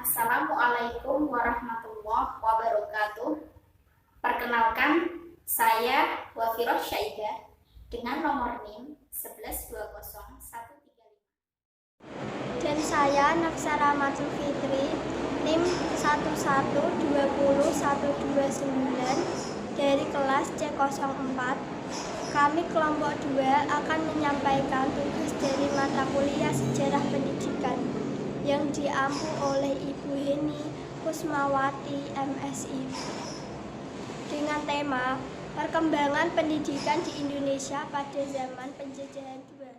Assalamualaikum warahmatullahi wabarakatuh. Perkenalkan, saya Wafiroh Syaidah dengan nomor NIM 1120135. Dan saya Naksara Matul Fitri, NIM 1120129 dari kelas C04. Kami kelompok 2 akan menyampaikan tugas dari mata kuliah Sejarah Pendidikan yang diampu oleh Ibu Heni Kusmawati MSI dengan tema Perkembangan Pendidikan di Indonesia pada Zaman Penjajahan II.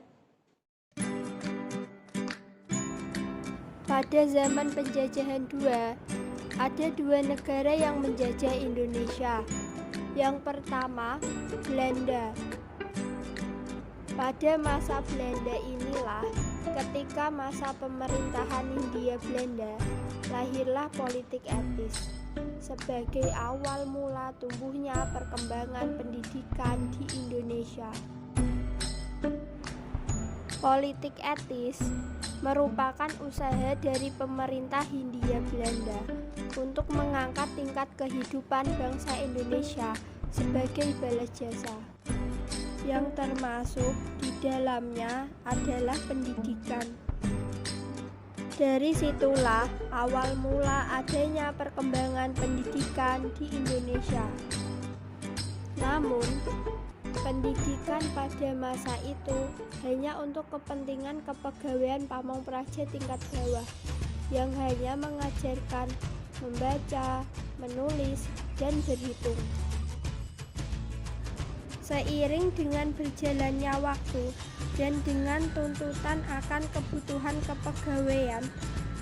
Pada zaman penjajahan II, ada dua negara yang menjajah Indonesia. Yang pertama, Belanda. Pada masa Belanda inilah, ketika masa pemerintahan Hindia Belanda, lahirlah politik etis sebagai awal mula tumbuhnya perkembangan pendidikan di Indonesia. Politik etis merupakan usaha dari pemerintah Hindia Belanda untuk mengangkat tingkat kehidupan bangsa Indonesia sebagai balas jasa. Yang termasuk di dalamnya adalah pendidikan. Dari situlah awal mula adanya perkembangan pendidikan di Indonesia. Namun, pendidikan pada masa itu hanya untuk kepentingan kepegawaian pamong praja tingkat bawah yang hanya mengajarkan membaca, menulis, dan berhitung. Seiring dengan berjalannya waktu dan dengan tuntutan akan kebutuhan kepegawaian,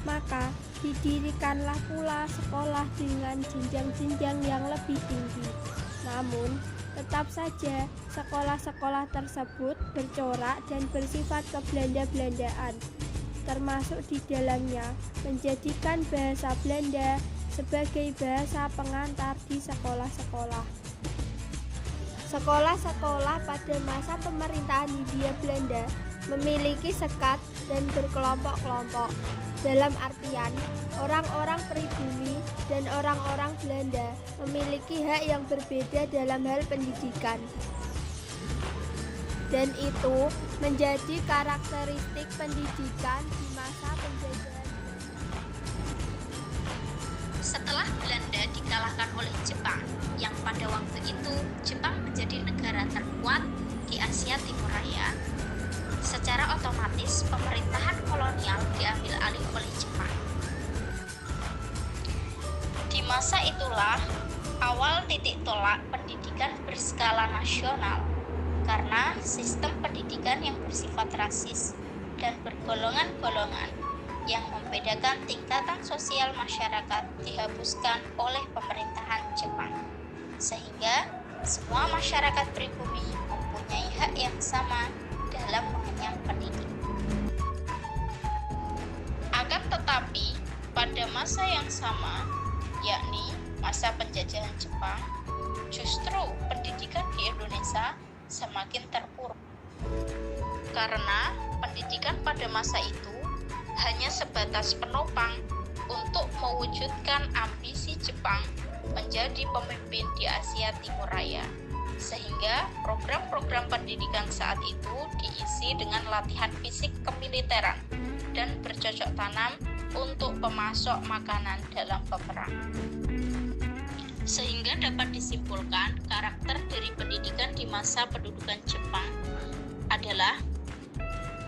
maka didirikanlah pula sekolah dengan jenjang-jenjang yang lebih tinggi. Namun, tetap saja sekolah-sekolah tersebut bercorak dan bersifat kebelanda-belandaan, termasuk di dalamnya menjadikan bahasa Belanda sebagai bahasa pengantar di sekolah-sekolah. Sekolah-sekolah pada masa pemerintahan Hindia Belanda memiliki sekat dan berkelompok-kelompok. Dalam artian, orang-orang pribumi dan orang-orang Belanda memiliki hak yang berbeda dalam hal pendidikan. Dan itu menjadi karakteristik pendidikan di masa penjajahan. Setelah Belanda dikalahkan oleh Jepang, yang pada waktu itu Jepang menjadi negara terkuat di Asia Timur Raya, secara otomatis pemerintahan kolonial diambil alih oleh Jepang. Di masa itulah awal titik tolak pendidikan berskala nasional, karena sistem pendidikan yang bersifat rasis dan bergolongan-golongan yang membedakan tingkatan sosial masyarakat dihapuskan oleh pemerintahan Jepang, sehingga semua masyarakat pribumi mempunyai hak yang sama dalam mengenyam pendidikan. Akan tetapi, pada masa yang sama, yakni masa penjajahan Jepang, justru pendidikan di Indonesia semakin terpuruk. Karena pendidikan pada masa itu hanya sebatas penopang untuk mewujudkan ambisi Jepang menjadi pemimpin di Asia Timur Raya, sehingga program-program pendidikan saat itu diisi dengan latihan fisik kemiliteran dan bercocok tanam untuk pemasok makanan dalam peperangan. Sehingga dapat disimpulkan karakter dari pendidikan di masa pendudukan Jepang adalah: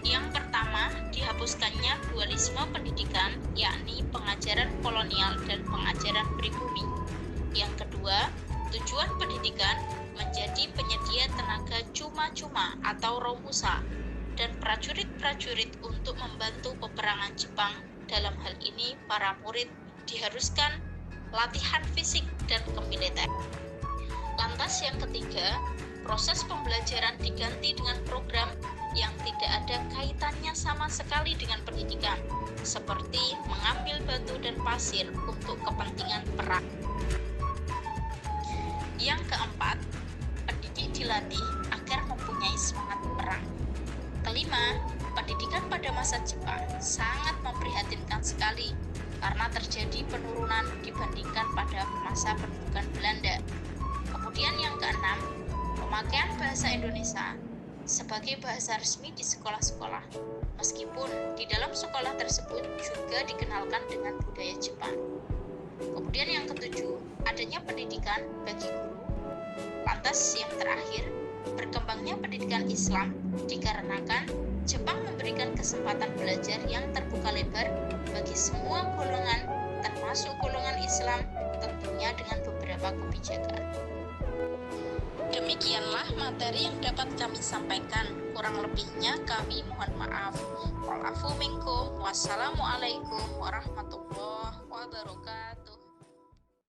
yang pertama, dihapuskannya dualisme pendidikan, yakni pengajaran kolonial dan pengajaran pribumi. Yang kedua, tujuan pendidikan menjadi penyedia tenaga cuma-cuma atau romusa dan prajurit-prajurit untuk membantu peperangan Jepang. Dalam hal ini, para murid diharuskan latihan fisik dan kemiliteran. Lantas yang ketiga, proses pembelajaran diganti dengan program yang tidak ada kaitannya sama sekali dengan pendidikan, seperti mengambil batu dan pasir untuk kepentingan perang. Yang keempat, pendidik dilatih agar mempunyai semangat perang. Kelima, pendidikan pada masa Jepang sangat memprihatinkan sekali karena terjadi penurunan dibandingkan pada masa pendudukan Belanda. Kemudian yang keenam, pemakaian bahasa Indonesia sebagai bahasa resmi di sekolah-sekolah, meskipun di dalam sekolah tersebut juga dikenalkan dengan budaya Jepang. Kemudian yang ketujuh, adanya pendidikan bagi guru. Lantas yang terakhir, berkembangnya pendidikan Islam dikarenakan Jepang memberikan kesempatan belajar yang terbuka lebar bagi semua golongan, termasuk golongan Islam, tentunya dengan beberapa kebijakan. Demikianlah materi yang dapat kami sampaikan. Kurang lebihnya kami mohon maaf. Wa'alafu minkum. Wassalamualaikum warahmatullahi